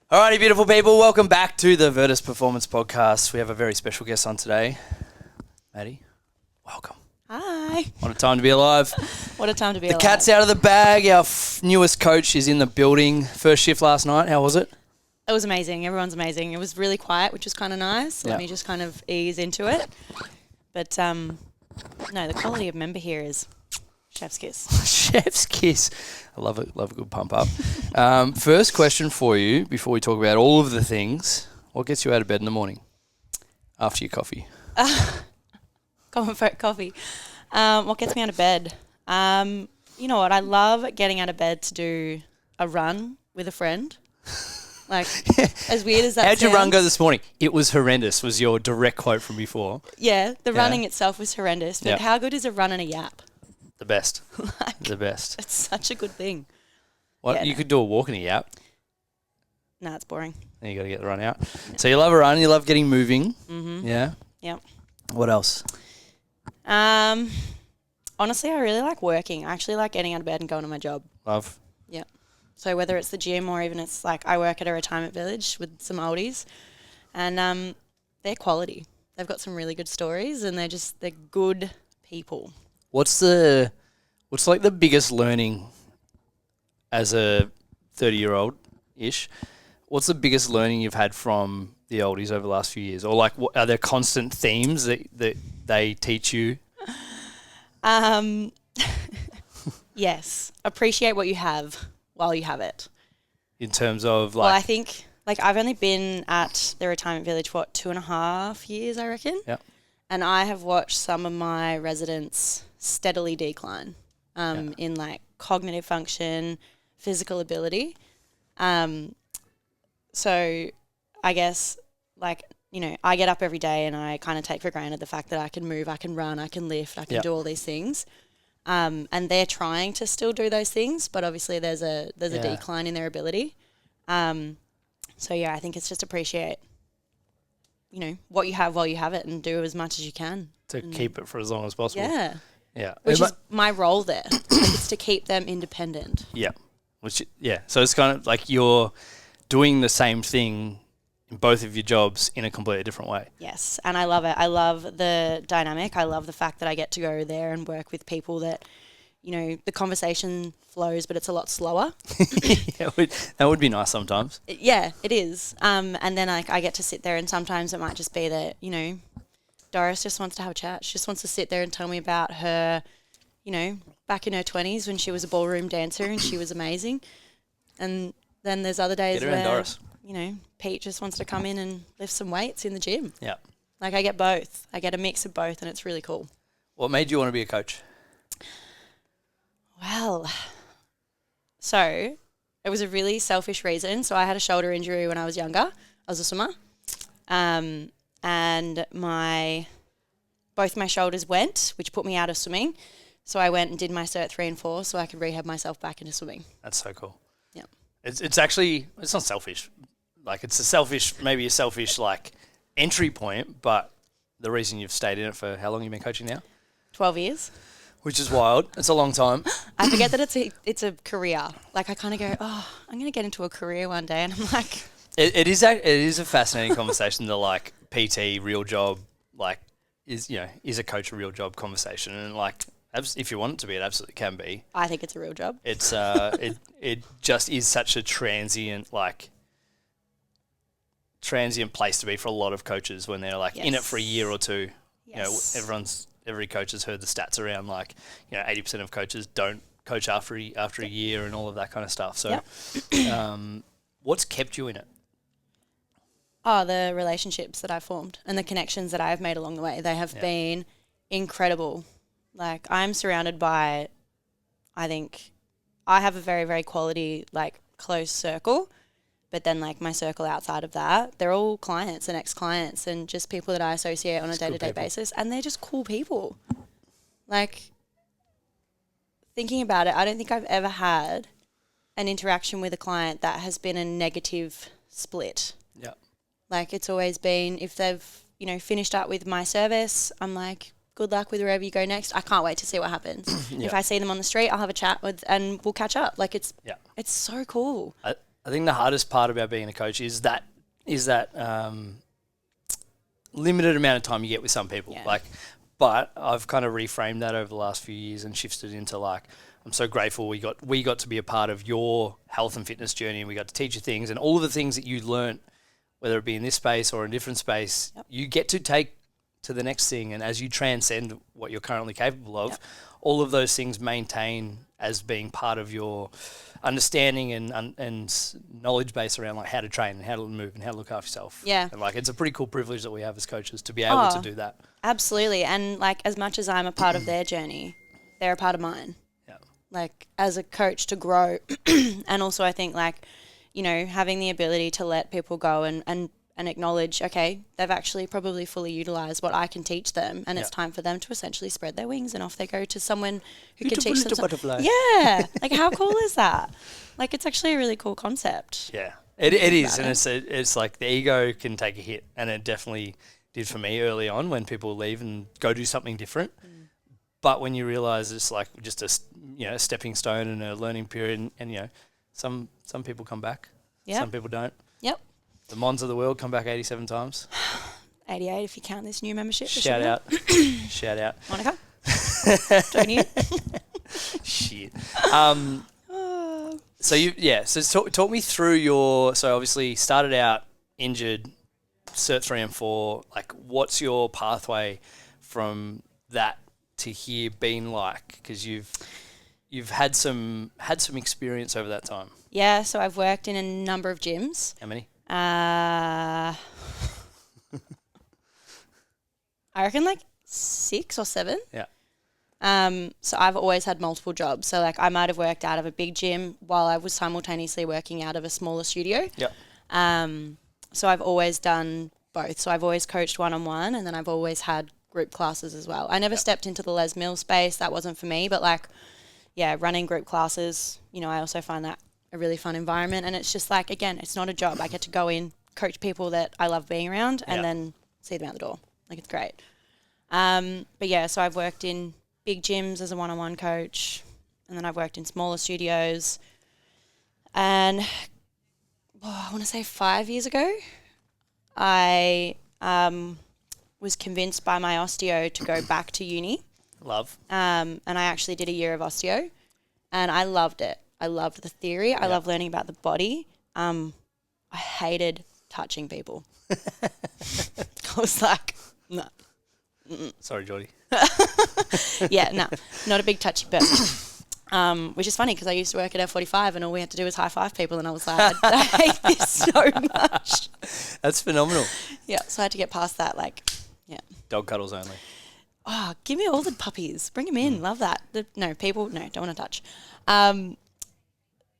Alrighty, beautiful people. Welcome back to the Virtus Performance Podcast. We have a very special guest on today. Maddy, welcome. Hi. What a time to be alive. What a time to be The alive. cat's out of the bag. Our newest coach is in the building. First shift last night. How was it? It was amazing. Everyone's amazing. It was really quiet, which was kind of nice. Let me just kind of ease into it. But, no, the quality of member here is chef's kiss. Chef's kiss. I love it. Love a good pump up. First question for you before we talk about all of the things. What gets you out of bed in the morning after your coffee? Coffee. What gets me out of bed? You know what? I love getting out of bed to do a run with a friend. Like, as weird as that sounds. How'd your run go this morning? It was horrendous, was your direct quote from before. Yeah, the running itself was horrendous. But Yep. how good is a run and a yap? The best. Like, The best. it's such a good thing. What? Yeah, You no. could do a walk and a yap. Nah, it's boring. Then you got to get the run out. So you love a run. You love getting moving. Mm-hmm. Yeah. Yep. What else? Honestly, I really like working. I actually like getting out of bed and going to my job. Love. Yep. So whether it's the gym or even it's like I work at a retirement village with some oldies, and they're quality. They've got some really good stories, and they're good people. What's like the biggest learning as a 30-year-old-ish? What's the biggest learning you've had from the oldies over the last few years? Or like, are there constant themes that they teach you? Yes. Appreciate what you have while you have it. In terms of Well, I like, think I've only been at the retirement village for 2.5 years, I reckon. Yep. And I have watched some of my residents steadily decline in like cognitive function, physical ability. So I guess like, you know, I get up every day and I kind of take for granted the fact that I can move, I can run, I can lift, I can do all these things. And they're trying to still do those things, but obviously there's a decline in their ability. So yeah, I think it's just appreciate, you know, what you have while you have it and do as much as you can. to keep it for as long as possible. Yeah. Yeah. Which is my role there. Like, it's to keep them independent. Yeah. So it's kind of like you're doing the same thing in both of your jobs in a completely different way. Yes, and I love it. I love the dynamic. I love the fact that I get to go there and work with people that, you know, the conversation flows, but it's a lot slower. Yeah, that would be nice sometimes. Yeah, it is. And then I get to sit there, and sometimes it might just be that, you know, Doris just wants to have a chat. She just wants to sit there and tell me about her, you know, back in her 20s when she was a ballroom dancer and she was amazing. And then there's other days Get around where, Doris. you know, Pete just wants to come in and lift some weights in the gym. Yeah. Like, I get both. I get a mix of both, and it's really cool. What made you want to be a coach? Well, so it was a really selfish reason. So I had a shoulder injury when I was younger. I was a swimmer. And both my shoulders went, which put me out of swimming. So I went and did my Cert 3 and 4 so I could rehab myself back into swimming. That's so cool. Yeah. It's actually, it's not selfish. Like, it's maybe a selfish, like, entry point, but the reason you've stayed in it for how long you've been coaching now? 12 years. Which is wild. It's a long time. I forget that it's a career. Like, I kind of go, oh, I'm going to get into a career one day. And I'm like... It is a fascinating conversation, the, like, PT, real job, like, is a coach a real job conversation. And, like, if you want it to be, it absolutely can be. I think it's a real job. It's it just is such a transient place to be for a lot of coaches when they're like in it for a year or two. Yes. You know, every coach has heard the stats around, like, you know, 80% of coaches don't coach after a year and all of that kind of stuff. So, what's kept you in it? Oh, the relationships that I've formed and the connections that I've made along the way. They have been incredible. Like, I'm surrounded by, I think, I have a very, very quality, like, close circle. But then, like, my circle outside of that, they're all clients and ex-clients and just people that I associate on a day-to-day basis. And they're just cool people. Like, thinking about it, I don't think I've ever had an interaction with a client that has been a negative split. Yeah. Like, it's always been, if they've, you know, finished up with my service, I'm like, good luck with wherever you go next. I can't wait to see what happens. If I see them on the street, I'll have a chat with, and we'll catch up. Like, it's so cool. I think the hardest part about being a coach is that limited amount of time you get with some people. Yeah. But I've kind of reframed that over the last few years and shifted into like, I'm so grateful we got to be a part of your health and fitness journey, and we got to teach you things, and all of the things that you learnt, whether it be in this space or in a different space, you get to take to the next thing. And as you transcend what you're currently capable of, all of those things maintain as being part of your understanding and knowledge base around like how to train and how to move and how to look after yourself. Yeah. And like, it's a pretty cool privilege that we have as coaches to be able to do that. Absolutely. And like, as much as I'm a part of their journey, they're a part of mine. Yeah. Like, as a coach to grow. And also I think like, you know, having the ability to let people go and acknowledge, okay, they've actually probably fully utilised what I can teach them, and it's time for them to essentially spread their wings and off they go to someone who can teach them. Butterfly. Yeah, like how cool is that? Like, it's actually a really cool concept. Yeah, it is, and it's like the ego can take a hit, and it definitely did for me early on when people leave and go do something different. But when you realise it's like just a stepping stone and a learning period, and you know, some people come back, some people don't. Yep. The Mons of the world come back 87 times. 88 if you count this new membership. Shout out. Shout out. Monica. Don't you? Shit. So talk me through so obviously started out injured, Cert 3 and 4. Like, what's your pathway from that to here been like? Because you've had some experience over that time. Yeah, so I've worked in a number of gyms. How many? I reckon like 6 or 7. Yeah. So I've always had multiple jobs. So like I might have worked out of a big gym while I was simultaneously working out of a smaller studio. Yeah. So I've always done both. So I've always coached one-on-one, and then I've always had group classes as well. I never stepped into the Les Mills space. That wasn't for me, but like, yeah, running group classes, you know, I also find that a really fun environment, and it's just like, again, it's not a job. I get to go in, coach people that I love being around, and then see them out the door. Like, it's great. But yeah, so I've worked in big gyms as a one-on-one coach, and then I've worked in smaller studios, and I want to say 5 years ago, I was convinced by my osteo to go back to uni. Love. And I actually did a year of osteo, and I loved it. I loved the theory. I love learning about the body. I hated touching people. I was like, no. Sorry, Geordie. Yeah, no, not a big touchy person. Which is funny because I used to work at F45 and all we had to do was high five people, and I was like, I hate this so much. That's phenomenal. Yeah, so I had to get past that. Like, yeah. Dog cuddles only. Oh, give me all the puppies. Bring them in. Love that. People, no, don't want to touch.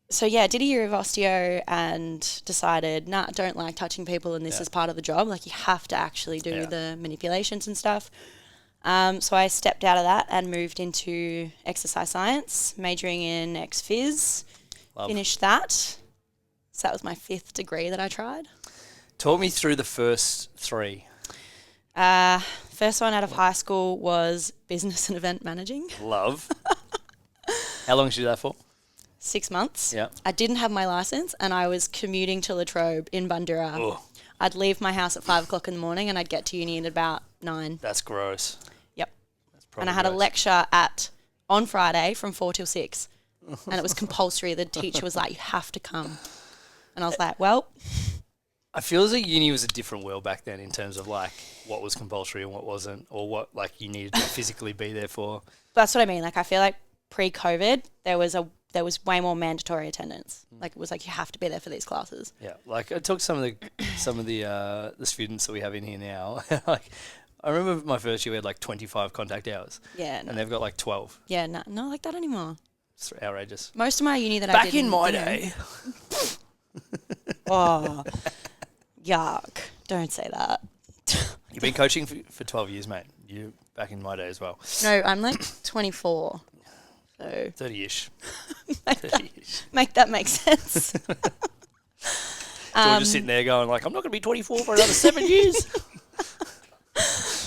So yeah, did a year of osteo and decided, don't like touching people, and this is part of the job. Like, you have to actually do the manipulations and stuff. So I stepped out of that and moved into exercise science, majoring in ex-phys. Love. Finished that. So that was my 5th degree that I tried. Talk me through the first 3. First one out of high school was business and event managing. Love. How long did you do that for? 6 months. Yeah. I didn't have my license, and I was commuting to Latrobe in Bundoora. Ugh. I'd leave my house at 5 o'clock in the morning, and I'd get to uni at about 9. That's gross. Yep. That's probably and I had a lecture on Friday from 4 till 6, and it was compulsory. The teacher was like, "You have to come," and I was like, "Well." I feel as though uni was a different world back then in terms of like what was compulsory and what wasn't, or what like you needed to physically be there for. That's what I mean. Like, I feel like pre-COVID there was way more mandatory attendance. Like, it was like you have to be there for these classes. Yeah, like I talked to some of the students that we have in here now. Like, I remember my first year we had like 25 contact hours. Yeah, no. And they've got like 12. Yeah, no, not like that anymore. It's outrageous. Most of my uni that back I did in my day. Oh, yuck! Don't say that. You've been coaching for 12 years, mate. You back in my day as well. No, I'm like 24. So 30-ish. Make that make sense. George is sitting there going like, I'm not going to be 24 for another 7 years.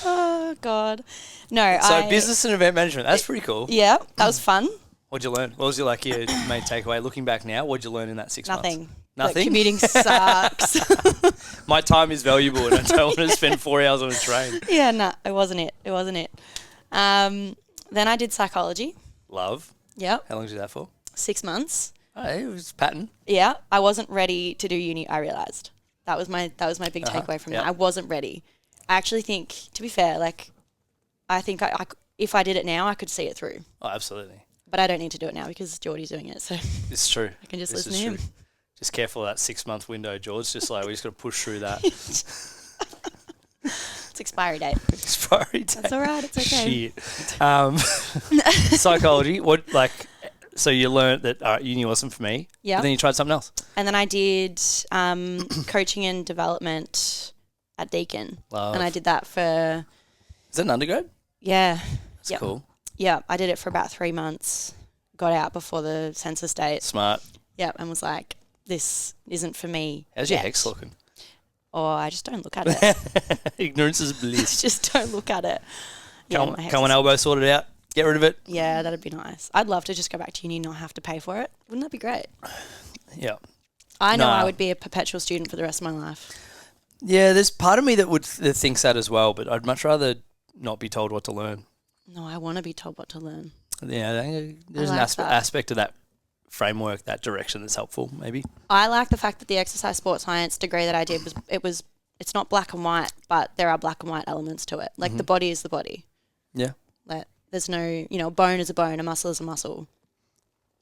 Oh, God. No, So business and event management, that's pretty cool. Yeah, that was fun. What'd you learn? What was your main takeaway? Looking back now, what'd you learn in that 6 months? Nothing? Commuting sucks. My time is valuable and I don't want to spend 4 hours on a train. Yeah, no, it wasn't it. It wasn't it. Then I did psychology. Love. Yep. How long did you do that for? 6 months. Oh, it was pattern. Yeah, I wasn't ready to do uni. I realized that was my big takeaway from that. I wasn't ready. I actually think, to be fair, like I think if I did it now, I could see it through. Oh, absolutely. But I don't need to do it now because Geordie's doing it, so It's true. I can just listen to him. True. Just careful of that 6 month window, George. Just like we just got to push through that. It's expiry date. Expiry date. That's all right. It's okay. Shit. Psychology. So you learned that uni wasn't for me. Yeah. But then you tried something else. And then I did coaching and development at Deakin. Love. And I did that for... Is that an undergrad? Yeah. That's cool. Yeah, I did it for about 3 months. Got out before the census date. Smart. Yeah, and was like, this isn't for me. How's your hex looking? Oh, I just don't look at it. Ignorance is bliss. Just don't look at it. Come on, elbow sorted out. Get rid of it. Yeah, that'd be nice. I'd love to just go back to uni and not have to pay for it. Wouldn't that be great? Yeah. I know I would be a perpetual student for the rest of my life. Yeah, there's part of me that thinks that as well, but I'd much rather not be told what to learn. No, I want to be told what to learn. Yeah, there's an aspect of that framework, that direction that's helpful, maybe. I like the fact that the exercise sports science degree that I did it's not black and white, but there are black and white elements to it. Like the body is the body. Yeah. Like there's no, a bone is a bone, a muscle is a muscle.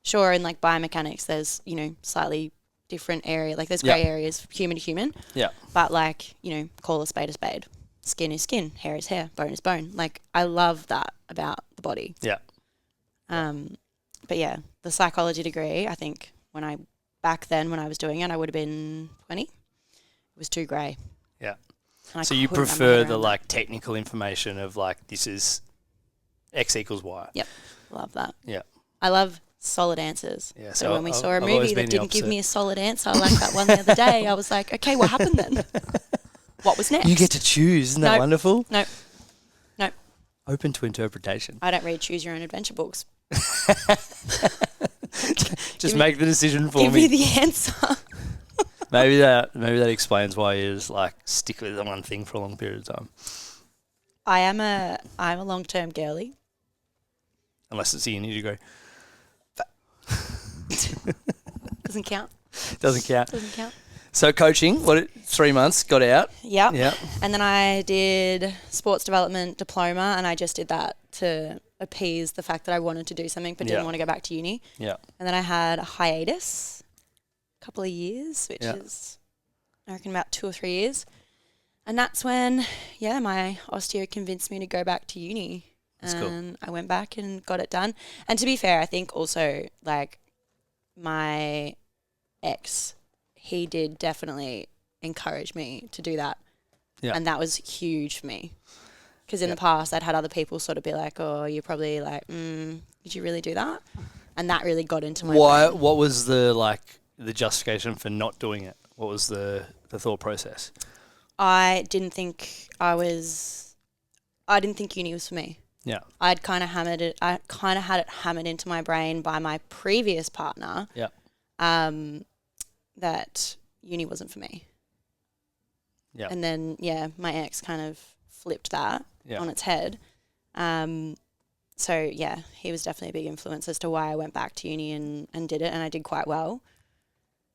Sure, in like biomechanics, there's, slightly different area. Like there's grey areas, human to human. Yeah. But like, call a spade a spade. Skin is skin, hair is hair, bone is bone. Like I love that about the body. Yeah. But yeah, the psychology degree, I think back then when I was doing it, I would have been 20. It was too grey. Yeah. And so you prefer the technical information of this is X equals Y. Yep. Love that. Yeah. I love solid answers. Yeah. So when we saw a movie that didn't give me a solid answer, like that one the other day, I was like, okay, what happened then? What was next? You get to choose. Isn't that wonderful? Nope. Open to interpretation. I don't read choose your own adventure books. Just make the decision for me. Give me the answer. Maybe that explains why you just stick with the one thing for a long period of time. I'm a long-term girly. Unless it's a uni degree. Doesn't count. Doesn't count. Doesn't count. So coaching, 3 months, got out. Yep. Yeah. And then I did sports development diploma, and I just did that to appease the fact that I wanted to do something but didn't want to go back to uni. Yeah. And then I had a hiatus, a couple of years, which is, I reckon, about 2 or 3 years. And that's when, my osteo convinced me to go back to uni. That's and I went back and got it done. And to be fair, I think also, my ex, he did definitely encourage me to do that. Yeah. And that was huge for me. Because in the past, I'd had other people sort of be like, oh, you're probably did you really do that? And that really got into my brain. What was the justification for not doing it? What was the thought process? I didn't think uni was for me. Yeah. I kind of had it hammered into my brain by my previous partner. Yeah. That uni wasn't for me. Yeah. And then, my ex kind of flipped that on its head. So, he was definitely a big influence as to why I went back to uni and did it, and I did quite well.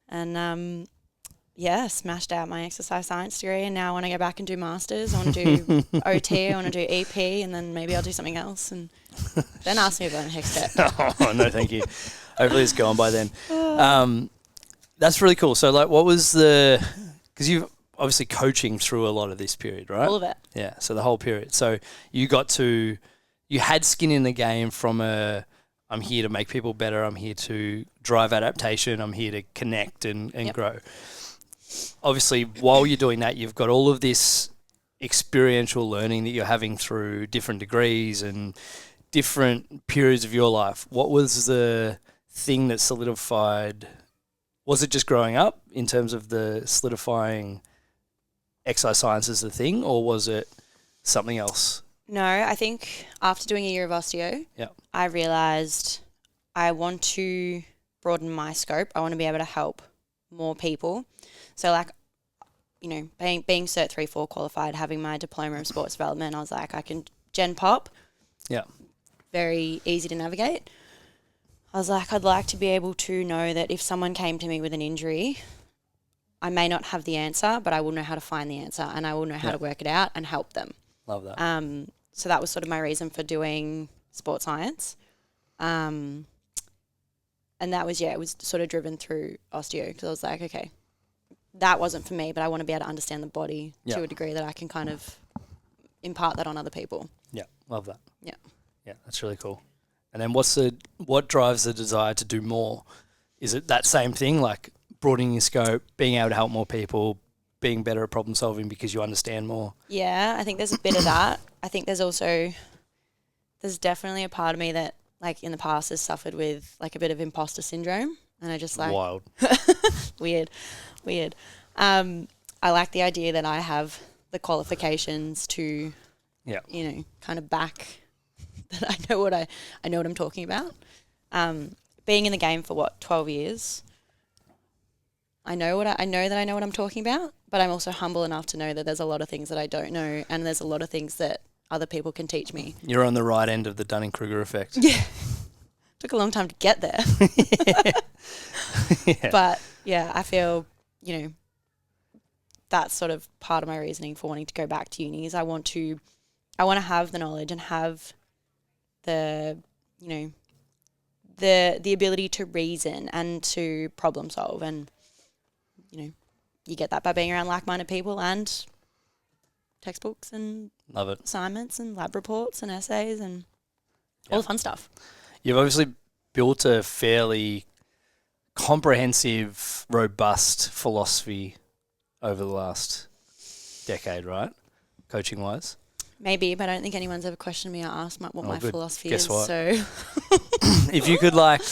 And, smashed out my exercise science degree, and now I want to go back and do masters. I want to do OT, I want to do EP, and then maybe I'll do something else. And then ask me about a hex step. Oh, no, thank you. Hopefully it's gone by then. That's really cool. So, what was because you've obviously coaching through a lot of this period, right? All of it. Yeah, so the whole period. So you had skin in the game from I'm here to make people better, I'm here to drive adaptation, I'm here to connect and grow. Obviously, while you're doing that, you've got all of this experiential learning that you're having through different degrees and different periods of your life. What was the thing that solidified? Was it just growing up in terms of the solidifying exercise science as the thing, or was it something else? No, I think after doing a year of osteo, I realised I want to broaden my scope. I want to be able to help more people. So like, you know, being Cert 3-4 qualified, having my diploma of sports development, I was like, I can gen pop. Yeah. Very easy to navigate. I was like, I'd like to be able to know that if someone came to me with an injury, I may not have the answer, but I will know how to find the answer and I will know how to work it out and help them. Love that. So that was sort of my reason for doing sports science. And that was, it was sort of driven through osteo because I was like, okay, that wasn't for me, but I want to be able to understand the body to a degree that I can kind of impart that on other people. Yeah, love that. Yeah. Yeah, that's really cool. And then what drives the desire to do more? Is it that same thing, like broadening your scope, being able to help more people, being better at problem solving because you understand more? Yeah, I think there's a bit of that. I think there's definitely a part of me that, like, in the past has suffered with, like, a bit of imposter syndrome. And I just, like... Wild. Weird. I like the idea that I have the qualifications to, you know, kind of back that I know what I'm talking about. Being in the game for 12 years, I know that I know what I'm talking about, but I'm also humble enough to know that there's a lot of things that I don't know, and there's a lot of things that other people can teach me. You're on the right end of the Dunning-Kruger effect. Yeah. Took a long time to get there. Yeah. But yeah, I feel, you know, that's sort of part of my reasoning for wanting to go back to uni is I want to have the knowledge and have the, you know, the ability to reason and to problem solve. And, you know, you get that by being around like-minded people and textbooks and Love it. assignments and lab reports and essays and all the fun stuff. You've obviously built a fairly comprehensive, robust philosophy over the last decade, right? Coaching-wise. Maybe, but I don't think anyone's ever questioned me or asked what my good. philosophy Guess is. what? So, If you could, like,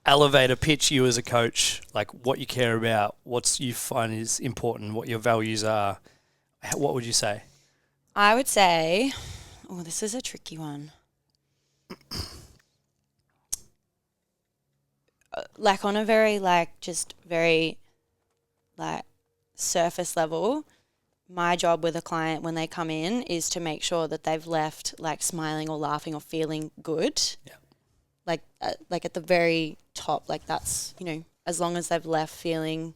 elevator pitch you as a coach, like what you care about, what you find is important, what your values are, what would you say? I would say, this is a tricky one. Like on a very surface level, my job with a client when they come in is to make sure that they've left like smiling or laughing or feeling good. Yeah. Like at the very top, like that's, you know, as long as they've left feeling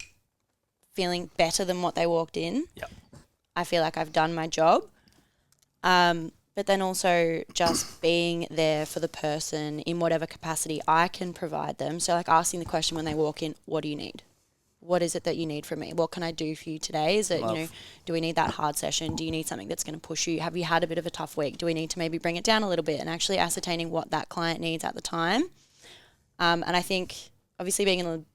better than what they walked in. Yeah. I feel like I've done my job. But then also just being there for the person in whatever capacity I can provide them. So like asking the question when they walk in, what do you need? What is it that you need from me? What can I do for you today? Is it, you know, do we need that hard session? Do you need something that's going to push you? Have you had a bit of a tough week? Do we need to maybe bring it down a little bit? And actually ascertaining what that client needs at the time. And I think obviously being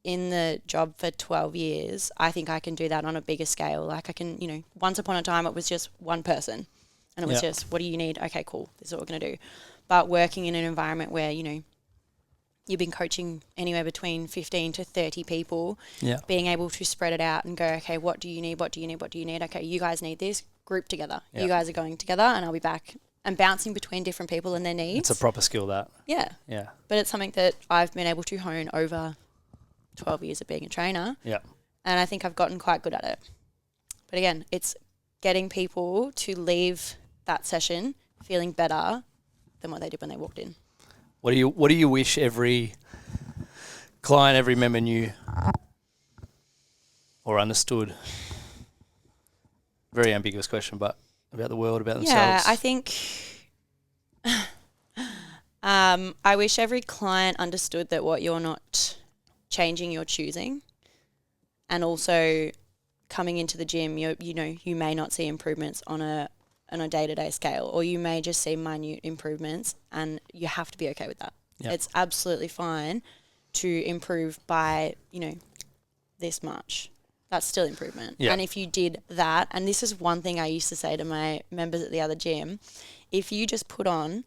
in the job for 12 years, I think I can do that on a bigger scale. Like I can, you know, once upon a time it was just one person. And it was just, what do you need? Okay, cool. This is what we're going to do. But working in an environment where, you know, you've been coaching anywhere between 15 to 30 people, being able to spread it out and go, okay, what do you need? What do you need? What do you need? Okay, you guys need this. Group together. Yeah. You guys are going together and I'll be back. And bouncing between different people and their needs. It's a proper skill, that. Yeah. Yeah. But it's something that I've been able to hone over 12 years of being a trainer. Yeah. And I think I've gotten quite good at it. But again, it's getting people to leave that session feeling better than what they did when they walked in. What do you wish every client, every member knew or understood? Very ambiguous question, but about the world, about themselves. Yeah, I think I wish every client understood that what you're not changing, you're choosing. And also coming into the gym, you may not see improvements on a day-to-day scale, or you may just see minute improvements, and you have to be okay with that. Yep. It's absolutely fine to improve by, you know, this much. That's still improvement. Yep. And if you did that, and this is one thing I used to say to my members at the other gym, if you just put on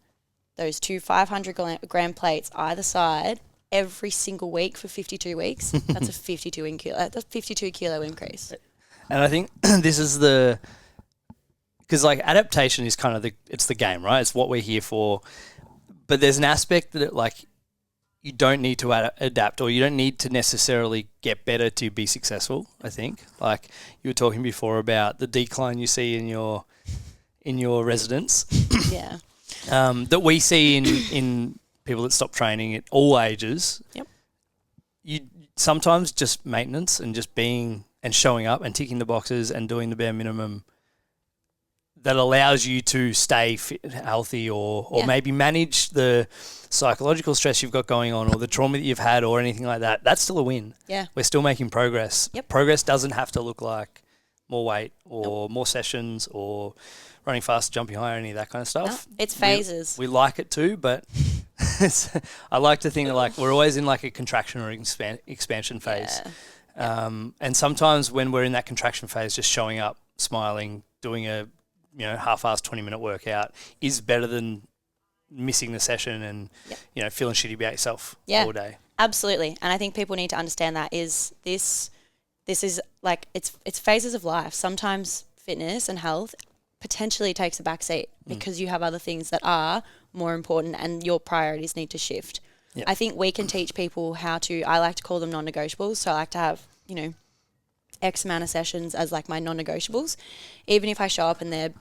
those 2 500-gram plates either side every single week for 52 weeks, that's a 52 kilo increase. And I think this is because like adaptation is kind of it's the game, right? It's what we're here for. But there's an aspect that you don't need to adapt, or you don't need to necessarily get better to be successful. I think, like you were talking before about the decline you see in your residents. Yeah. That we see in people that stop training at all ages. Yep. You sometimes just maintenance and just being and showing up and ticking the boxes and doing the bare minimum that allows you to stay fit, healthy, or maybe manage the psychological stress you've got going on, or the trauma that you've had, or anything like that. That's still a win. Yeah. We're still making progress. Yep. Progress doesn't have to look like more weight or more sessions or running fast, jumping higher, any of that kind of stuff. No, it's phases. We like it too, but I like to think that like we're always in like a contraction or expansion phase. Yeah. And sometimes when we're in that contraction phase, just showing up, smiling, doing a half-assed 20-minute workout is better than missing the session and feeling shitty about yourself all day. Absolutely. And I think people need to understand that is this is like it's phases of life. Sometimes fitness and health potentially takes a back seat because you have other things that are more important and your priorities need to shift. Yep. I think we can teach people how to, I like to call them non-negotiables. So I like to have, X amount of sessions as like my non-negotiables. Even if I show up and they're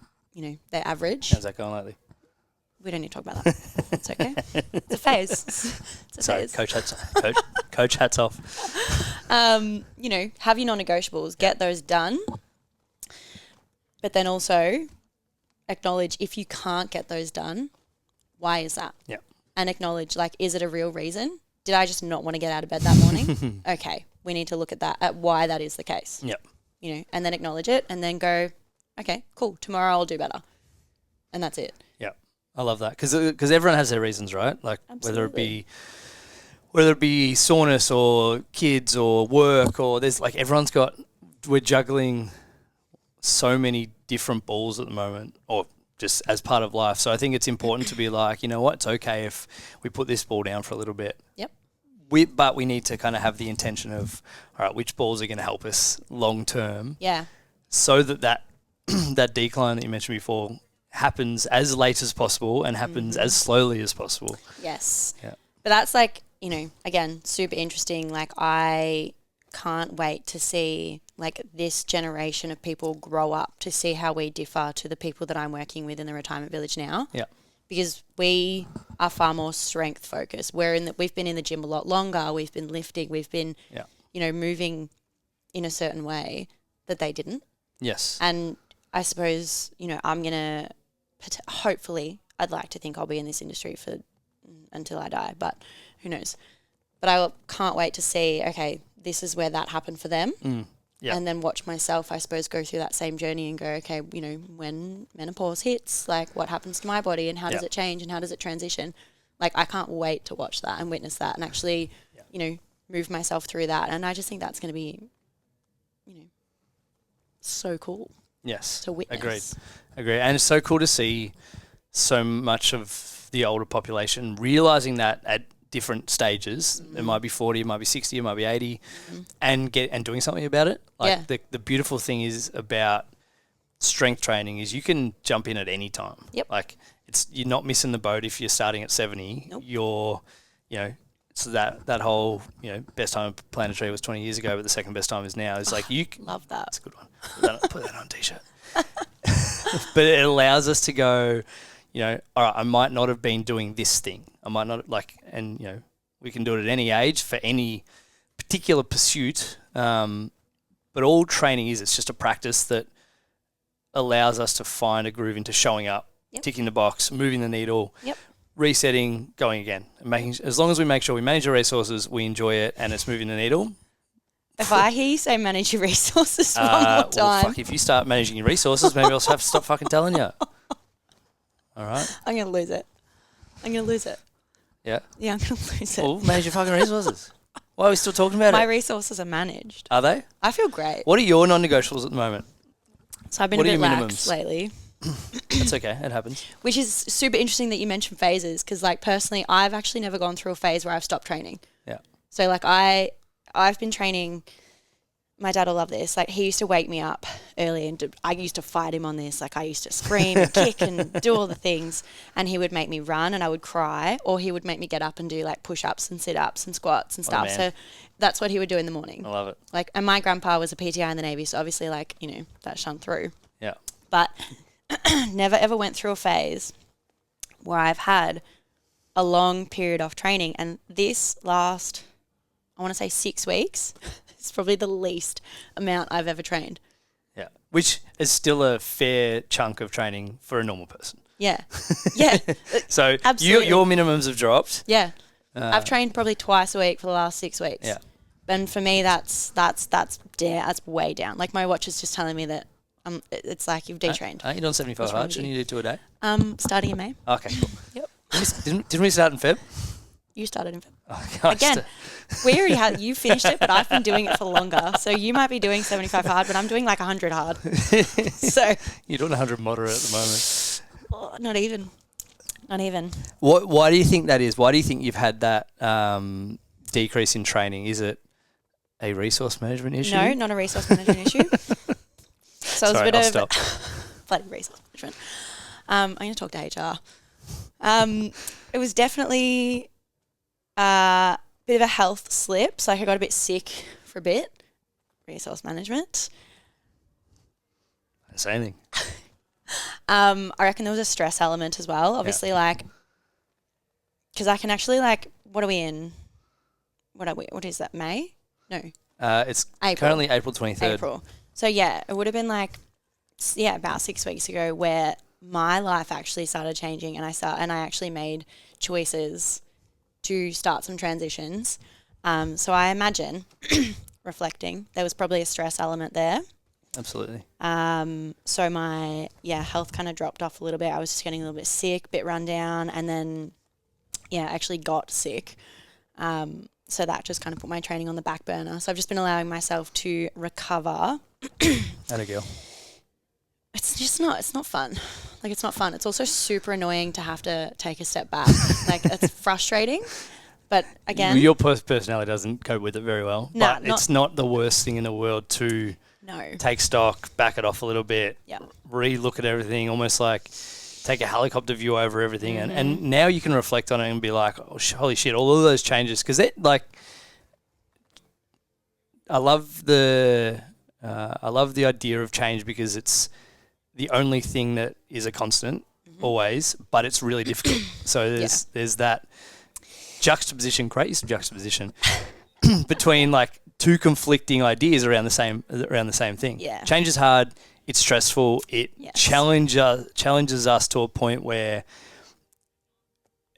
average. How's that going lately? We don't need to talk about that. It's okay. It's a phase. It's a phase. Coach hats off. Have your non-negotiables, get those done. But then also acknowledge if you can't get those done, why is that? Yeah. And acknowledge, like, is it a real reason? Did I just not want to get out of bed that morning? Okay, we need to look at why that is the case. Yep. And then acknowledge it and then go, okay, cool, tomorrow I'll do better. And that's it. Yeah, I love that because everyone has their reasons, right? Like Absolutely. whether it be soreness or kids or work or we're juggling so many different balls at the moment, or just as part of life. So I think it's important to be like, you know what, it's okay if we put this ball down for a little bit. Yep. But we need to kind of have the intention of, all right, which balls are going to help us long term. Yeah. So that that decline that you mentioned before happens as late as possible and happens as slowly as possible. Yes. Yeah. But that's like, again, super interesting. Like I can't wait to see like this generation of people grow up to see how we differ to the people that I'm working with in the retirement village now. Yeah. Because we are far more strength focused. We've been in the gym a lot longer. We've been lifting. We've been, moving in a certain way that they didn't. Yes. And I suppose, I'm going to, hopefully, I'd like to think I'll be in this industry until I die, but who knows. But I can't wait to see, okay, this is where that happened for them. Yeah. And then watch myself, I suppose, go through that same journey and go, okay, when menopause hits, like what happens to my body and how does it change and how does it transition? Like I can't wait to watch that and witness that and actually, move myself through that. And I just think that's going to be, so cool. Yes. To witness. Agreed. And it's so cool to see so much of the older population realizing that at different stages. It might be 40, it might be 60, it might be 80, and doing something about it. Like the beautiful thing is about strength training is you can jump in at any time. Yep. Like you're not missing the boat if you're starting at 70. Nope. You're, so that whole, best time of planting a tree was 20 years ago, but the second best time is now. It's like you can, love that. That's a good one. Put that on a t-shirt. But it allows us to go, all right, I might not have been doing this thing. I might not we can do it at any age for any particular pursuit. But all training it's just a practice that allows us to find a groove into showing up, ticking the box, moving the needle, resetting, going again. And as long as we make sure we manage our resources, we enjoy it, and it's moving the needle. If I hear you say manage your resources one more time. Well, fuck, if you start managing your resources, maybe I'll have to stop fucking telling you. All right? I'm going to lose it. Yeah? Yeah, I'm going to lose it. Well, manage your fucking resources. Why are we still talking about My it? resources are managed. Are they? I feel great. What are your non-negotiables at the moment? So I've been a bit lax lately. That's okay. It happens. Which is super interesting that you mentioned phases because, like, personally, I've actually never gone through a phase where I've stopped training. Yeah. So, like, I've been training my dad will love this. Like, he used to wake me up early and I used to fight him on this. Like, I used to scream and kick and do all the things, and he would make me run and I would cry, or he would make me get up and do like push-ups and sit-ups and squats and stuff. So that's what he would do in the morning. I love it. Like, and my grandpa was a PTI in the Navy, so obviously, like, you know, that shone through. Yeah. But never ever went through a phase where I've had a long period of training, and this last, I want to say 6 weeks, it's probably the least amount I've ever trained. Yeah. Which is still a fair chunk of training for a normal person. Yeah. Yeah. So absolutely. your minimums have dropped. Yeah. I've trained probably twice a week for the last 6 weeks. Yeah. And for me, that's way down. Like, my watch is just telling me that it's like you've detrained. Aren't you doing 75 hard? Shouldn't you do 2 a day? Starting in May. Okay, cool. Yep. Didn't we start in Feb? You started in Feb. Okay, Again, we already had, you finished it, but I've been doing it for longer. So you might be doing 75 hard, but I'm doing like 100 hard. So you're doing 100 moderate at the moment. Oh, not even. Why do you think that is? Why do you think you've had that decrease in training? Is it a resource management issue? No, not a resource management issue. So it was a bit of bloody resource management. I'm going to talk to HR. It was definitely a bit of a health slip. So I got a bit sick for a bit. Resource management. Don't say anything. I reckon there was a stress element as well. Obviously, like, because I can actually, like, what are we in? What is that, May? No. It's currently April 23rd. April. So, yeah, it would have been like, about 6 weeks ago where my life actually started changing, and I actually made choices to start some transitions. So I imagine, reflecting, there was probably a stress element there. Absolutely. So my health kind of dropped off a little bit. I was just getting a little bit sick, a bit run down, and then actually got sick. So that just kind of put my training on the back burner. So I've just been allowing myself to recover. Atta girl. It's not fun. Like, it's not fun. It's also super annoying to have to take a step back. Like, it's frustrating. But again, your personality doesn't cope with it very well. No, but it's not the worst thing in the world to take stock, back it off a little bit, re-look at everything, almost like take a helicopter view over everything. Mm-hmm. And now you can reflect on it and be like, oh, holy shit, all of those changes. Because I love the idea of change, because it's the only thing that is a constant always, but it's really difficult. So there's that juxtaposition, great use of juxtaposition, between like two conflicting ideas around the same thing. Yeah. Change is hard. It's stressful. It challenges us to a point where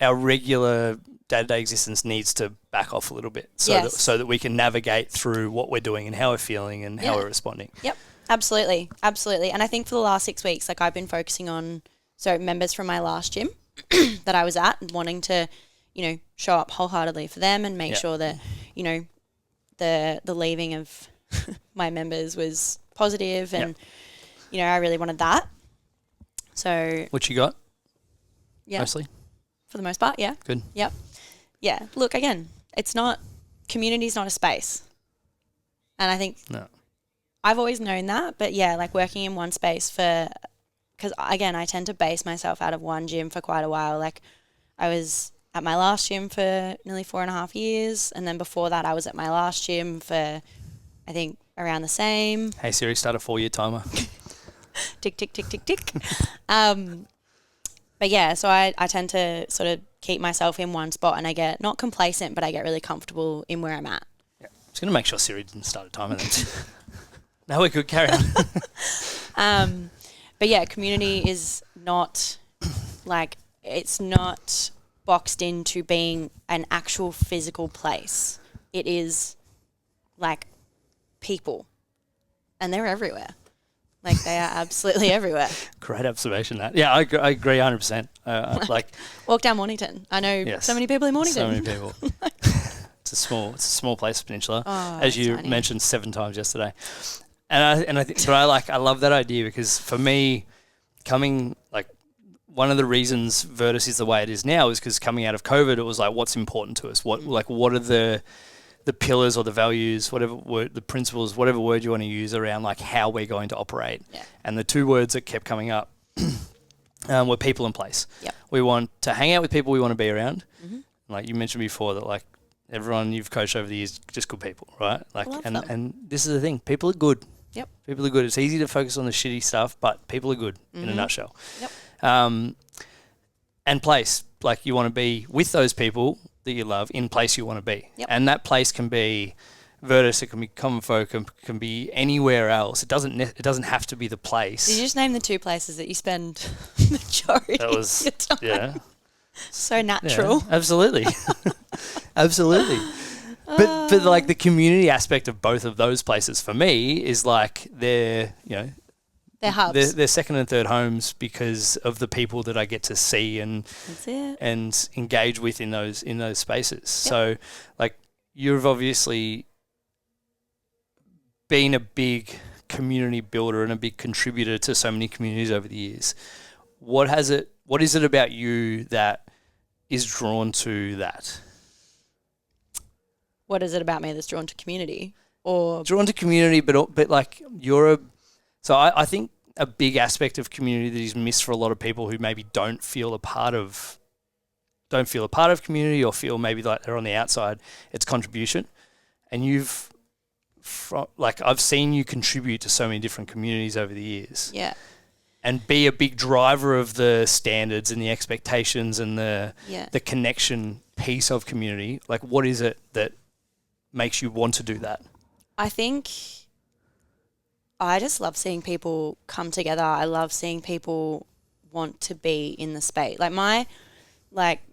our regular day-to-day existence needs to back off a little bit, so that we can navigate through what we're doing and how we're feeling and how we're responding. Yep, absolutely. And I think for the last 6 weeks, like, I've been focusing on members from my last gym that I was at, and wanting to, show up wholeheartedly for them and make sure that, the leaving of my members was positive, and I really wanted that. So what you got? Yeah, mostly for the most part. Yeah. Good. Yep. Yeah. Look, again, community's not a space, and I think I've always known that. But like, working in one space because again, I tend to base myself out of one gym for quite a while. Like, I was at my last gym for nearly 4.5 years, and then before that, I was at my last gym for, I think, around the same. Hey Siri, start a 4-year timer. Tick, tick, tick, tick, tick. But yeah, so I tend to sort of keep myself in one spot, and I get not complacent, but I get really comfortable in where I'm at. Yeah. Just going to make sure Siri didn't start a timer then. No, we could carry on. But yeah, community is not like, it's not boxed into being an actual physical place. It is like people, and they're everywhere. Like, they are absolutely everywhere. Great observation, that. Yeah, I agree 100%. Walk down Mornington. I know so many people in Mornington. So many people. It's a small place, Peninsula, as you mentioned 7 times yesterday. And I think, but I love that idea, because for me, one of the reasons Virtus is the way it is now is because coming out of COVID, it was like, what's important to us? What are the the pillars or the values, whatever word, the principles, whatever word you want to use around like how we're going to operate. Yeah. And the two words that kept coming up were people and place. Yep. We want to hang out with people we want to be around. Mm-hmm. Like you mentioned before that like everyone you've coached over the years, just good people, right? Like, and this is the thing, people are good. Yep. People are good. It's easy to focus on the shitty stuff, but people are good in a nutshell. Yep. And place, like you want to be with those people that you love in place you want to be. Yep. And that place can be Virtus, it can be Common Folk, it can be anywhere else. It doesn't have to be the place. Did you just name the two places that you spend majority That was, of your time? yeah. So natural. Yeah, absolutely. Absolutely. But like the community aspect of both of those places for me is like they're hubs. They're second and third homes because of the people that I get to see and engage with in those spaces. Yep. So like you've obviously been a big community builder and a big contributor to so many communities over the years. What is it about you that is drawn to that? What is it about me that's drawn to community? Or drawn to community, but like I think a big aspect of community that is missed for a lot of people who maybe don't feel a part of community or feel maybe like they're on the outside, it's contribution. And I've seen you contribute to so many different communities over the years. Yeah. And be a big driver of the standards and the expectations and the connection piece of community. Like what is it that makes you want to do that? I think I just love seeing people come together. I love seeing people want to be in the space. Like my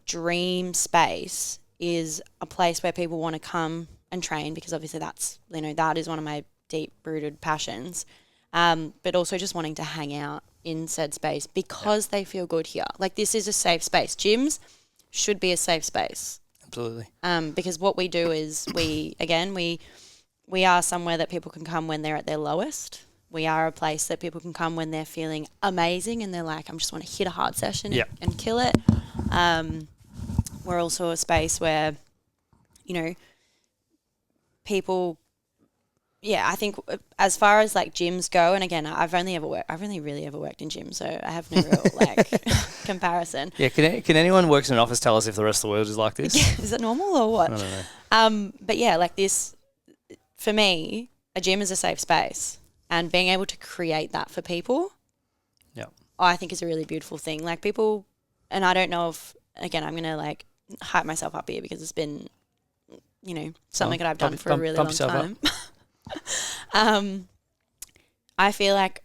dream space is a place where people want to come and train because obviously that's, that is one of my deep rooted passions. But also just wanting to hang out in said space because they feel good here. Like this is a safe space. Gyms should be a safe space. Absolutely. Because what we do is we are somewhere that people can come when they're at their lowest. We are a place that people can come when they're feeling amazing and they're like, I just want to hit a hard session and kill it. We're also a space where, people, I think as far as like gyms go, and again, I've only really ever worked in gyms, so I have no real comparison. Yeah, can anyone who works in an office tell us if the rest of the world is like this? Is it normal or what? I don't know. But yeah, like this, for me, a gym is a safe space, and being able to create that for people, I think is a really beautiful thing. Like people, and I don't know if, again, I'm gonna like hype myself up here because it's been, something that I've done for a really long time. I feel like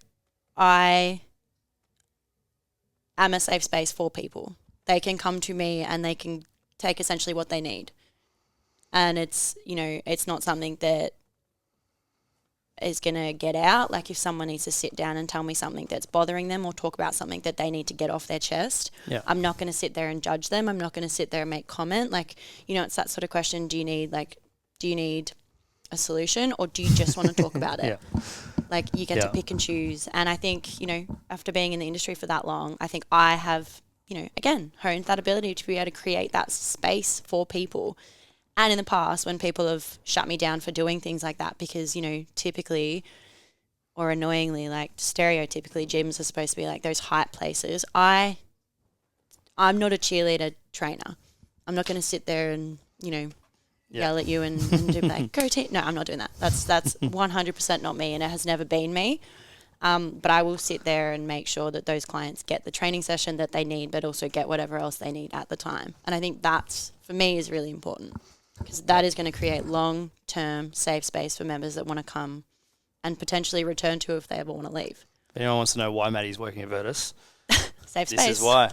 I am a safe space for people. They can come to me and they can take essentially what they need. And it's, it's not something that is going to get out. Like if someone needs to sit down and tell me something that's bothering them or talk about something that they need to get off their chest, I'm not going to sit there and judge them. I'm not going to sit there and make comment. Like, it's that sort of question. Do you need a solution or do you just want to talk about it? Like you get to pick and choose. And I think, after being in the industry for that long, I think I have, again, honed that ability to be able to create that space for people. And in the past, when people have shut me down for doing things like that, because, typically or annoyingly, like stereotypically, gyms are supposed to be like those hype places. I'm not a cheerleader trainer. I'm not going to sit there and, yell at you and do like, go team. No, I'm not doing that. That's 100% not me, and it has never been me. But I will sit there and make sure that those clients get the training session that they need, but also get whatever else they need at the time. And I think that's, for me, is really important. Because that is going to create long-term safe space for members that want to come and potentially return to if they ever want to leave. If anyone wants to know why Maddy's working at Virtus, safe space. This is why.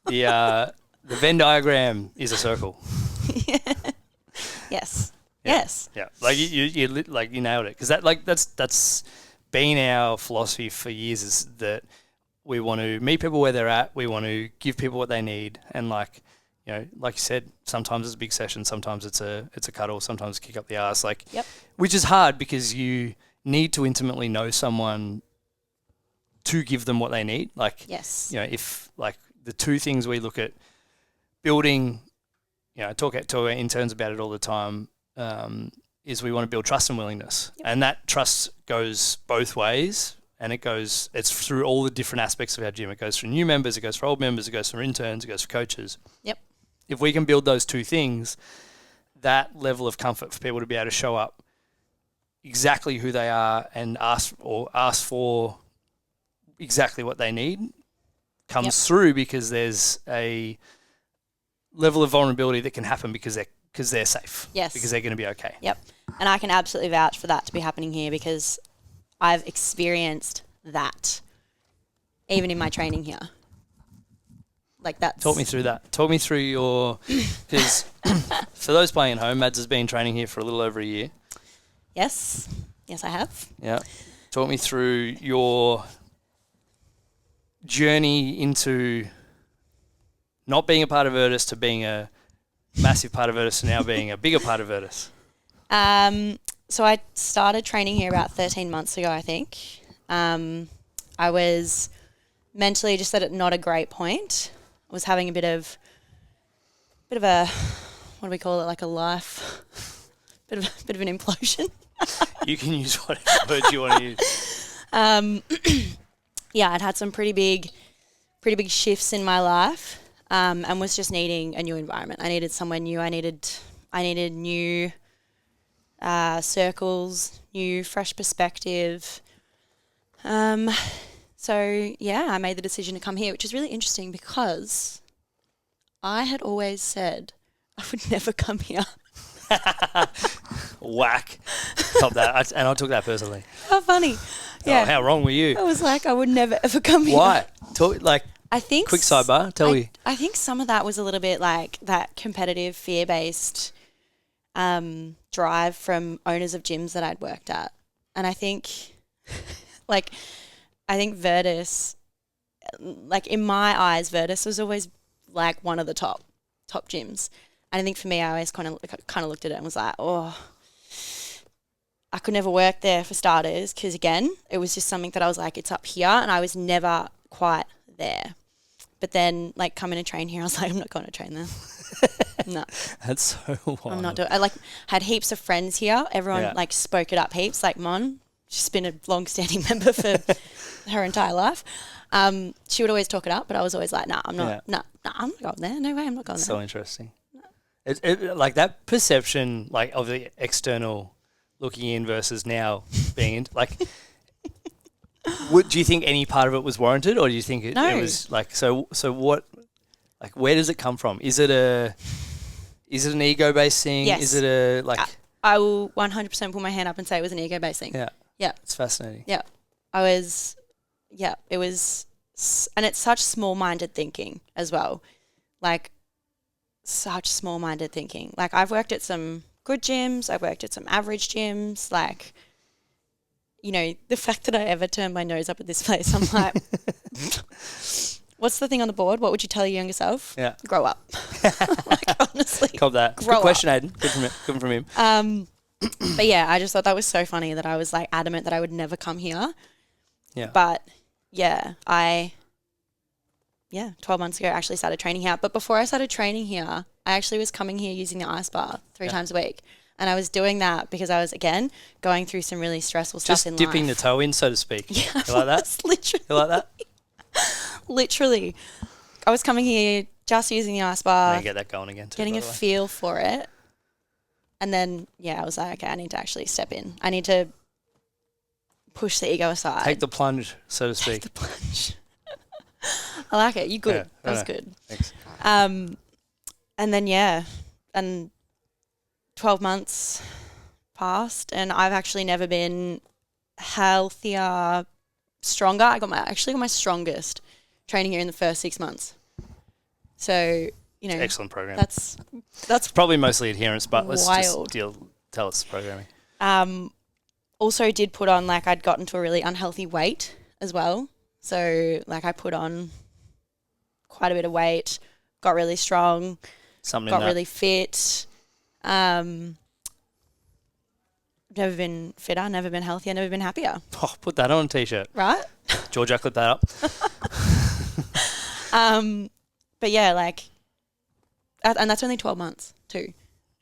The Venn diagram is a circle. Yes. Yeah. Yes. Yeah. Like you nailed it. Because that's been our philosophy for years, is that we want to meet people where they're at. We want to give people what they need, and like you said, sometimes it's a big session, sometimes it's a cuddle, sometimes kick up the arse, which is hard because you need to intimately know someone to give them what they need. Like, yes. If like the two things we look at building, I talk to our interns about it all the time. is we want to build trust and willingness. Yep. And that trust goes both ways, and it's through all the different aspects of our gym. It goes for new members, it goes for old members, it goes for interns, it goes for coaches. Yep. If we can build those two things, that level of comfort for people to be able to show up exactly who they are and ask for exactly what they need comes through, because there's a level of vulnerability that can happen because they're safe. Yes. Because they're going to be okay. Yep. And I can absolutely vouch for that to be happening here, because I've experienced that even in my training here. Like that's... Talk me through that. Talk me through your... Because for those playing at home, Mads has been training here for a little over a year. Yes. Yes, I have. Yeah. Talk me through your journey into not being a part of Virtus to being a massive part of Virtus to now being a bigger part of Virtus. So I started training here about 13 months ago, I think. I was mentally just at not a great point. I was having a bit of a, what do we call it, like a life, bit of an implosion. You can use whatever word you want to use. Yeah, I'd had some pretty big shifts in my life, and was just needing a new environment. I needed somewhere new. I needed new circles, new fresh perspective. So yeah, I made the decision to come here, which is really interesting because I had always said I would never come here. Whack. Top that. And I took that personally. How funny. Yeah. Oh, how wrong were you? I was like, I would never ever come here. Why? I think quick sidebar. Tell me. I think some of that was a little bit like that competitive, fear-based drive from owners of gyms that I'd worked at, and I think, I think Virtus, like in my eyes, Virtus was always like one of the top gyms, and I think for me, I always kind of looked at it and was like, oh, I could never work there for starters, because again, it was just something that I was like, it's up here, and I was never quite there. But then, like, coming to train here, I was like, I'm not going to train there. No. That's so wild. I'm not doing it. I, had heaps of friends here. Everyone, spoke it up heaps. Like, Mon, she's been a long-standing member for her entire life. She would always talk it up, but I was always like, nah, I'm not. Yeah. Nah, I'm not going there. No way, I'm not going there. So interesting. No. It, like, that perception, like, of the external looking in versus now being in, like... do you think any part of it was warranted, or do you think it was like so what? Like, where does it come from? Is it an ego based thing? Yes. Is it a like? I will 100% put my hand up and say it was an ego based thing. Yeah. Yeah. It's fascinating. Yeah. It was, and it's such small minded thinking as well, like such small minded thinking. Like, I've worked at some good gyms, I've worked at some average gyms, like. You know, the fact that I ever turned my nose up at this place, I'm like, what's the thing on the board? What would you tell your younger self? Yeah. Grow up. Like, honestly. Cop that. Good question, Aiden. Good from him. But yeah, I just thought that was so funny that I was like adamant that I would never come here. Yeah. But yeah, 12 months ago I actually started training here. But before I started training here, I actually was coming here using the ice bar 3 times a week. And I was doing that because I was, again, going through some really stressful stuff in life. Just dipping the toe in, so to speak. Yeah. You like that? Literally. You like that? Literally. I was coming here just using the ice bar. I get that going again too, getting a feel for it. And then, I was like, okay, I need to actually step in. I need to push the ego aside. Take the plunge, so to speak. Take the plunge. I like it. You good. Yeah, that was good. Thanks. And then, and 12 months passed, and I've actually never been healthier, stronger. I got my strongest training here in the first 6 months. So, excellent program. That's probably mostly adherence, but let's wild. just tell us the programming. Also did put on, like, I'd gotten to a really unhealthy weight as well. So, like, I put on quite a bit of weight, got really strong, got really fit. Never been fitter, never been healthier, never been happier. Oh, put that on a t-shirt. Right? Georgia, clip that up. But yeah, like, and that's only 12 months too.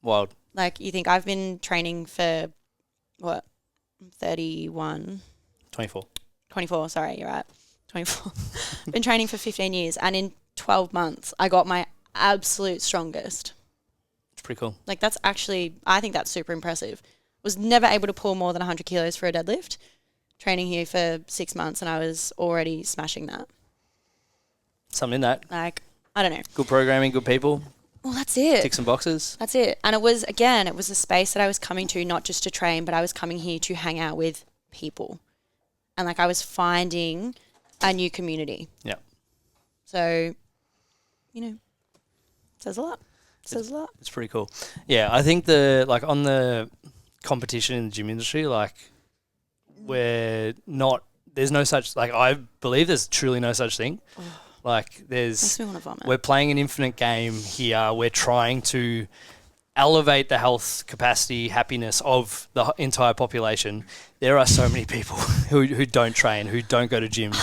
Wild. Like, you think I've been training for, what, 31? 24. 24, sorry, you're right. 24. Been training for 15 years, and in 12 months, I got my absolute strongest. It's pretty cool. Like, that's actually, I think that's super impressive. Was never able to pull more than 100 kilos for a deadlift. Training here for 6 months, and I was already smashing that. Something in that. Like, I don't know. Good programming, good people. Well, that's it. Tick some boxes. That's it. And it was a space that I was coming to not just to train, but I was coming here to hang out with people. And, like, I was finding a new community. Yeah. So, you know, it says a lot. It's pretty cool. Yeah, I think on the competition in the gym industry, like, there's no such, like, I believe there's truly no such thing. Like, Makes me want to vomit. we're playing an infinite game here. We're trying to elevate the health capacity, happiness of the entire population. There are so many people who don't train, who don't go to gyms.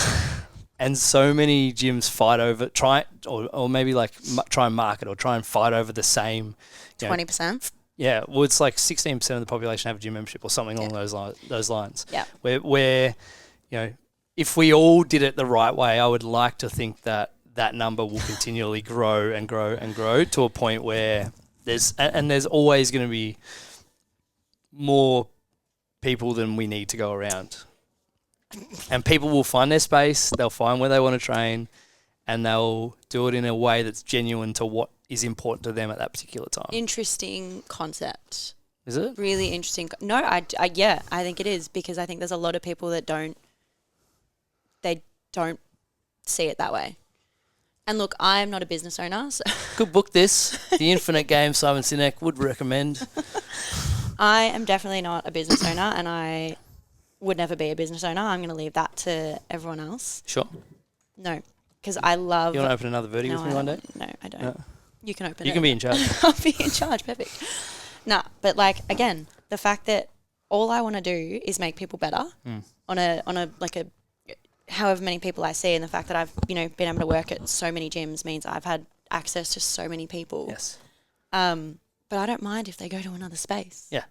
And so many gyms fight over, try and market or try and fight over the same. 20%? Yeah, well, it's like 16% of the population have a gym membership or something along those lines. Yeah. Where, if we all did it the right way, I would like to think that number will continually grow and grow and grow to a point where there's always going to be more people than we need to go around. And people will find their space, they'll find where they want to train, and they'll do it in a way that's genuine to what is important to them at that particular time. Interesting concept. Is it? Really interesting. No, I think it is, because I think there's a lot of people that don't see it that way. And look, I'm not a business owner. So Good book, this. The Infinite Game, Simon Sinek would recommend. I am definitely not a business owner, and I would never be a business owner. I'm going to leave that to everyone else. Sure. No, because I love... You want to open another verti with me one day? No, I don't. No. You can open it. You can be in charge. I'll be in charge. Perfect. Nah, but like, again, the fact that all I want to do is make people better on a however many people I see, and the fact that I've, been able to work at so many gyms means I've had access to so many people. Yes. But I don't mind if they go to another space. Yeah.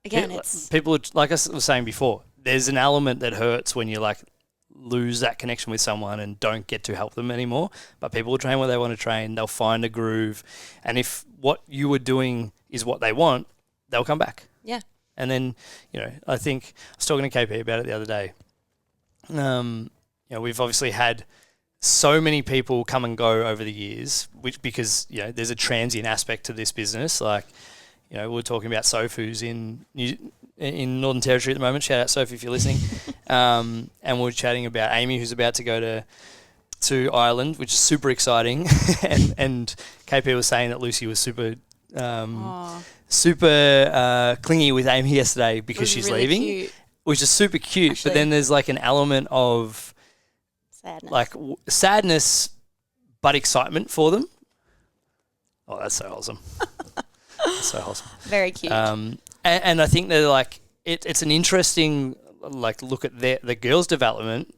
Again, it's... People, like I was saying before, there's an element that hurts when you, like, lose that connection with someone and don't get to help them anymore. But people will train where they want to train. They'll find a groove. And if what you were doing is what they want, they'll come back. Yeah. And then, I think I was talking to KP about it the other day. We've obviously had so many people come and go over the years, because there's a transient aspect to this business. Like, we're talking about Sofu's in Northern Territory at the moment. Shout out Sophie if you're listening. And we're chatting about Amy, who's about to go to Ireland, which is super exciting. and KP was saying that Lucy was super clingy with Amy yesterday because she's really leaving. Cute. Which is super cute, actually. But then there's like an element of sadness, but excitement for them. Oh, that's so wholesome. That's so wholesome. Very cute. And I think they're like, it's an interesting look at the girls' development.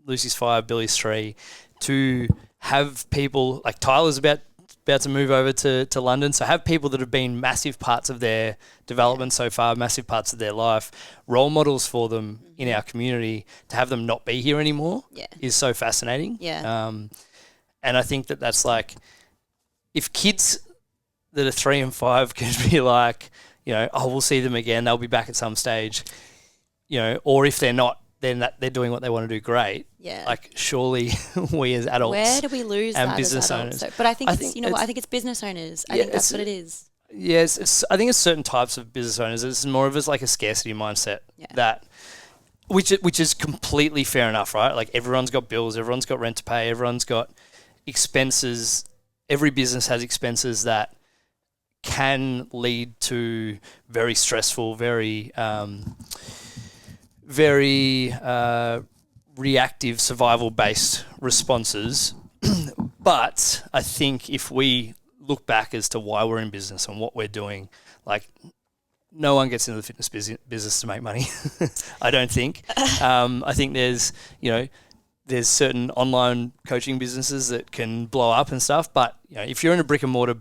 Lucy's 5, Billy's 3, to have people like Tyler's about to move over to London. So have people that have been massive parts of their development so far, massive parts of their life, role models for them in our community, to have them not be here anymore is so fascinating. Yeah. And I think that's like, if kids that are 3 and 5 can be like, we'll see them again, they'll be back at some stage, or if they're not, then that they're doing what they want to do, great. Yeah. Like, surely we as adults, where do we lose and that business as adults? owners? So, but I think I think it's business owners. I think that's what it is. Yes, I think it's certain types of business owners. It's more of like a scarcity mindset that, which is completely fair enough, right? Like, everyone's got bills, everyone's got rent to pay, everyone's got expenses. Every business has expenses that can lead to very stressful, very reactive, survival-based responses. But I think if we look back as to why we're in business and what we're doing, like, no one gets into the fitness business to make money. I don't think. I think there's certain online coaching businesses that can blow up and stuff. But if you're in a brick and mortar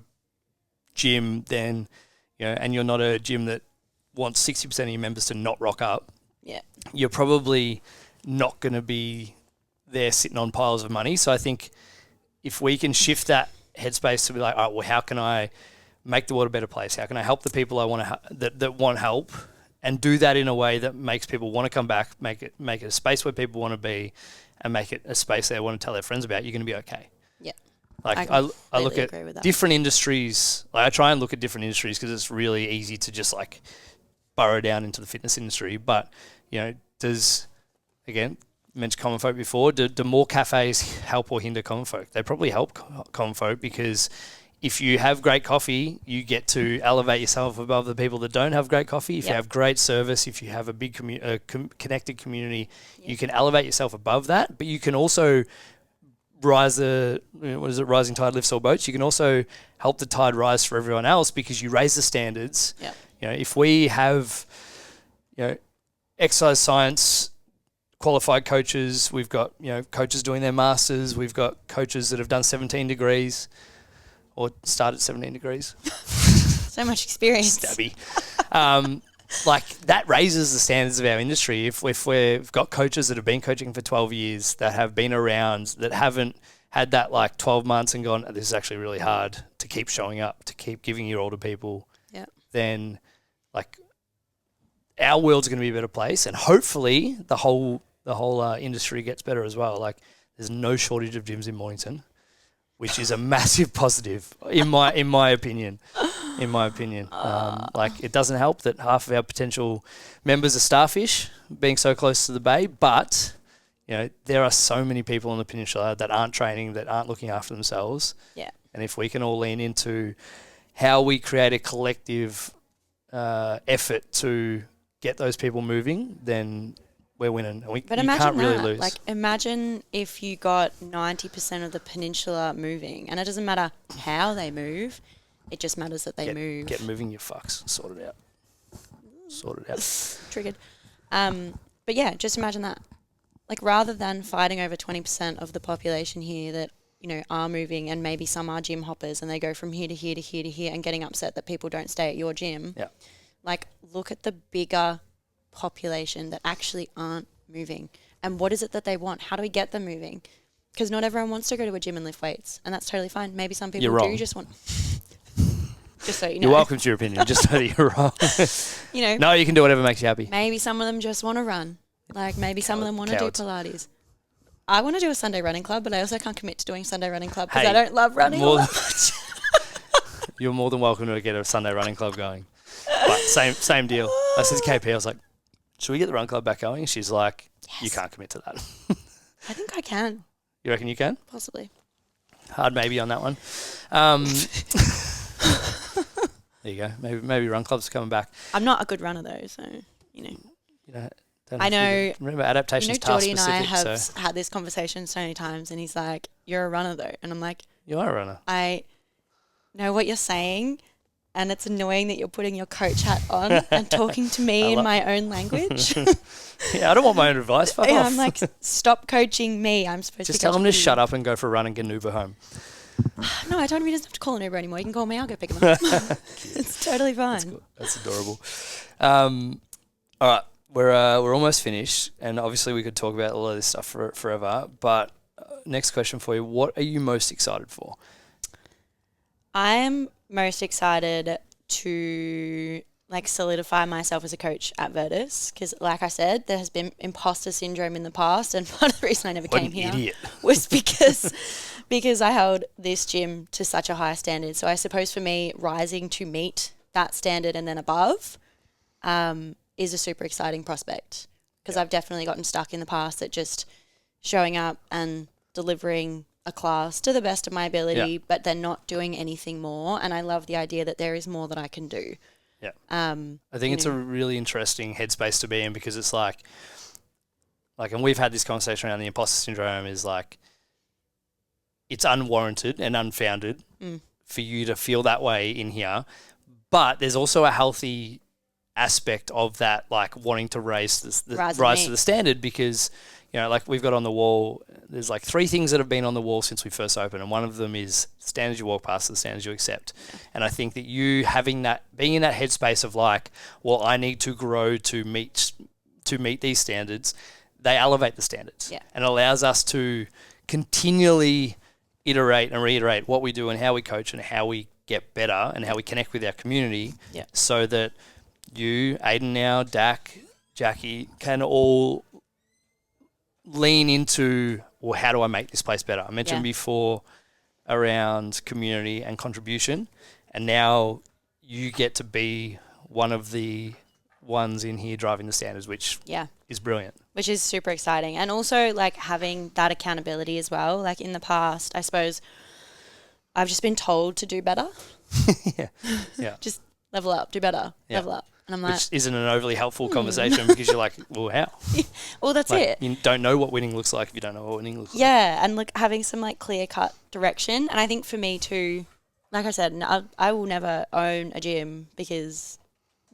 gym, then, and you're not a gym that wants 60% of your members to not rock up, you're probably not going to be there sitting on piles of money. So I think if we can shift that headspace to be like, all right, well, how can I make the world a better place? How can I help the people I want to that want help, and do that in a way that makes people want to come back, make it a space where people want to be, and make it a space they want to tell their friends about, you're going to be okay. Yeah. Like I look at different industries. Like I try and look at different industries because it's really easy to just like burrow down into the fitness industry. But, does, again, mentioned common folk before, do more cafes help or hinder common folk? They probably help common folk, because if you have great coffee, you get to elevate yourself above the people that don't have great coffee. If you have great service, if you have a big connected community, you can elevate yourself above that. But you can also rising tide lifts all boats. You can also help the tide rise for everyone else because you raise the standards. If we have, exercise science qualified coaches, we've got, coaches doing their masters, we've got coaches that have done 17 degrees or started 17 degrees. So much experience. Stabby. Like that raises the standards of our industry. If we've got coaches that have been coaching for 12 years, that have been around, that haven't had that like 12 months and gone, this is actually really hard to keep showing up, to keep giving your older people, then like our world's going to be a better place, and hopefully the whole industry gets better as well. Like there's no shortage of gyms in Mornington, which is a massive positive in my opinion. Like it doesn't help that half of our potential members are starfish being so close to the bay, but there are so many people on the peninsula that aren't training, that aren't looking after themselves. And if we can all lean into how we create a collective effort to get those people moving, then we're winning. But you can't really lose. Like imagine if you got 90% of the peninsula moving, and it doesn't matter how they move, it just matters that they move. Get moving, you fucks. Sort it out. Triggered. But yeah, just imagine that. Like rather than fighting over 20% of the population here that, are moving, and maybe some are gym hoppers and they go from here to here to here to here and getting upset that people don't stay at your gym. Like look at the bigger population that actually aren't moving, and what is it that they want? How do we get them moving? Because not everyone wants to go to a gym and lift weights, and that's totally fine. Maybe some people do just want... Just so you know. You're welcome to your opinion, just so you're wrong. No, you can do whatever makes you happy. Maybe some of them just want to run. Like maybe some of them want to do Pilates. I want to do a Sunday running club, but I also can't commit to doing Sunday running club because I don't love running all that much. You're more than welcome to get a Sunday running club going. But same deal. I said to KP, I was like, should we get the run club back going? She's like, you can't commit to that. I think I can. You reckon you can? Possibly. Hard maybe on that one. There you go. Maybe run clubs are coming back. I'm not a good runner though, so I know. Remember, adaptation is task Jordy specific. And I have had this conversation so many times, and he's like, "You're a runner though," and I'm like, "You are a runner." I know what you're saying, and it's annoying that you're putting your coach hat on and talking to me in my own language. Yeah, I don't want my own advice. Fuck off. I'm like, stop coaching me. I'm supposed to just tell him to shut up and go for a run and get an Uber home. No, I told him he doesn't have to call an Uber anymore. He can call me. I'll go pick him up. It's totally fine. That's adorable. All right, we're almost finished, and obviously we could talk about all of this stuff forever. But next question for you: what are you most excited for? I'm most excited to solidify myself as a coach at Virtus because, like I said, there has been imposter syndrome in the past, and part of the reason I never came here was because I held this gym to such a high standard. So I suppose for me, rising to meet that standard and then above is a super exciting prospect because I've definitely gotten stuck in the past at just showing up and delivering a class to the best of my ability, but then not doing anything more. And I love the idea that there is more that I can do. Yeah. I think it's a really interesting headspace to be in because it's like, and we've had this conversation around the imposter syndrome is like, it's unwarranted and unfounded for you to feel that way in here. But there's also a healthy aspect of that, like wanting to rise to Rise the standard, because like we've got on the wall, there's like 3 things that have been on the wall since we first opened, and one of them is standards you walk past, the standards you accept. And I think that you being in that headspace of like, well, I need to grow to meet these standards, they elevate the standards and allows us to continually iterate and reiterate what we do and how we coach and how we get better and how we connect with our community, so that you, Aiden now, Dak, Jackie, can all lean into, well, how do I make this place better? I mentioned before around community and contribution, and now you get to be one of the ones in here driving the standards, which is brilliant. Which is super exciting. And also, like, having that accountability as well. Like, in the past, I suppose I've just been told to do better. Just level up, do better, level up. And I'm like... Which isn't an overly helpful conversation, because you're like, well, how? Well, that's like, it. You don't know what winning looks like if you don't know what winning looks like. Yeah, and, like, having some, like, clear-cut direction. And I think for me too, like I said, I will never own a gym because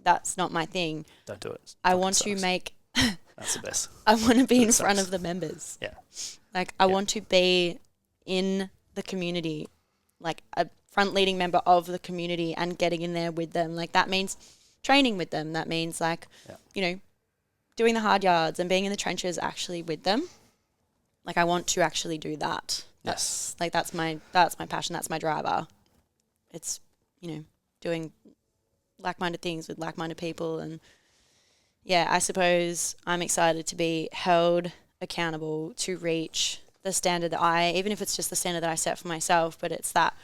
that's not my thing. Don't do it. I want to make... That's the best. I want to be in front of the members. Yeah. Like, I want to be in the community, like a front leading member of the community, and getting in there with them. Like, that means training with them. That means, like, doing the hard yards and being in the trenches actually with them. Like, I want to actually do that. Yes. That's my passion. That's my driver. It's, doing like-minded things with like-minded people. And I suppose I'm excited to be held accountable to reach the standard that even if it's just the standard that I set for myself, but it's that,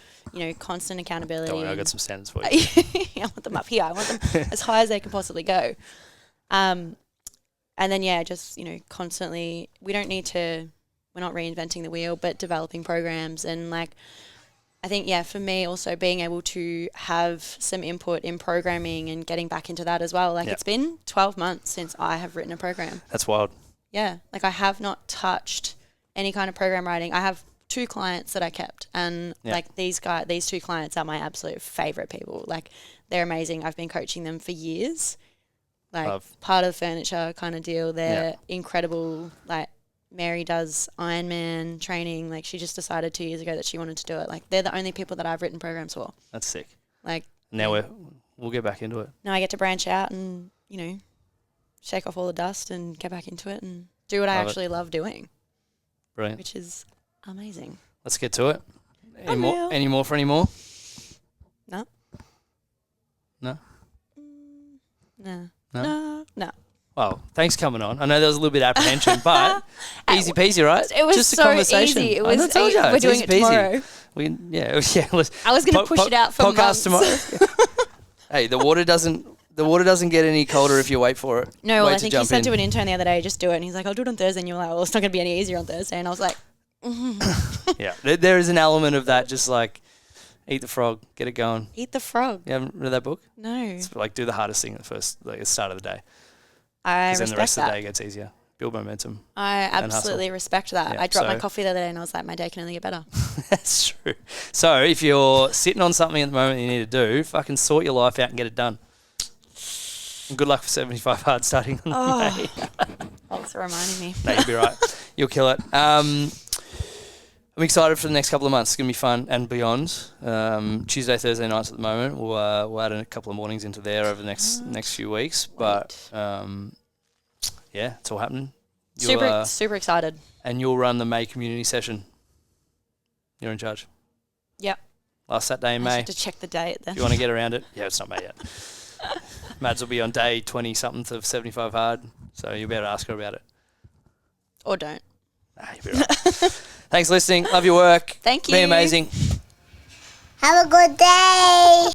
constant accountability. Don't worry, I got some standards for you. I want them up here. I want them as high as they can possibly go. And then, just, constantly, we're not reinventing the wheel, but developing programs. And, like, I think, for me also being able to have some input in programming and getting back into that as well. Like, it's been 12 months since I have written a program. That's wild. Yeah. Like, I have not touched any kind of program writing. I have 2 clients that I kept, and like these 2 clients are my absolute favorite people. Like, they're amazing. I've been coaching them for years. Like, part of the furniture kind of deal. They're incredible. Like, Mary does Ironman training. Like, she just decided 2 years ago that she wanted to do it. Like, they're the only people that I've written programs for. That's sick. Like, now we'll get back into it. Now I get to branch out and, shake off all the dust and get back into it and do what I actually love doing. Brilliant. Which is amazing. Let's get to it. Any more for any more? No. No? No. No? No. No. Well, thanks for coming on. I know there was a little bit of apprehension, but easy peasy, right? It was just so a conversation. easy. It was. We're doing it tomorrow. I was going to push it out for podcast months. Tomorrow. Hey, the water doesn't get any colder if you wait for it. No, well, I think you said to an intern the other day, just do it. And he's like, I'll do it on Thursday. And you're like, well, it's not going to be any easier on Thursday. And I was like, Yeah, there is an element of that, just like eat the frog, get it going. Eat the frog. You haven't read that book? No. It's like do the hardest thing at the start of the day. I respect that. Because then the rest of the day gets easier. Build momentum. I absolutely respect that. Yeah, I dropped my coffee the other day and I was like, my day can only get better. That's true. So if you're sitting on something at the moment you need to do, fucking sort your life out and get it done. And good luck for 75 hard starting on May. Thanks for reminding me. No, you'll be right. You'll kill it. I'm excited for the next couple of months. It's going to be fun and beyond. Tuesday, Thursday nights at the moment. We'll add a couple of mornings into there over the next few weeks. But it's all happening. Super excited. And you'll run the May community session. You're in charge. Yep. Last Saturday in May. I have to check the date then. If you want to get around it. Yeah, it's not May yet. Mads will be on day 20-something of 75 hard, so you'll be able to ask her about it. Or don't. Nah, you'll be right. Thanks for listening. Love your work. Thank you. Be amazing. Have a good day.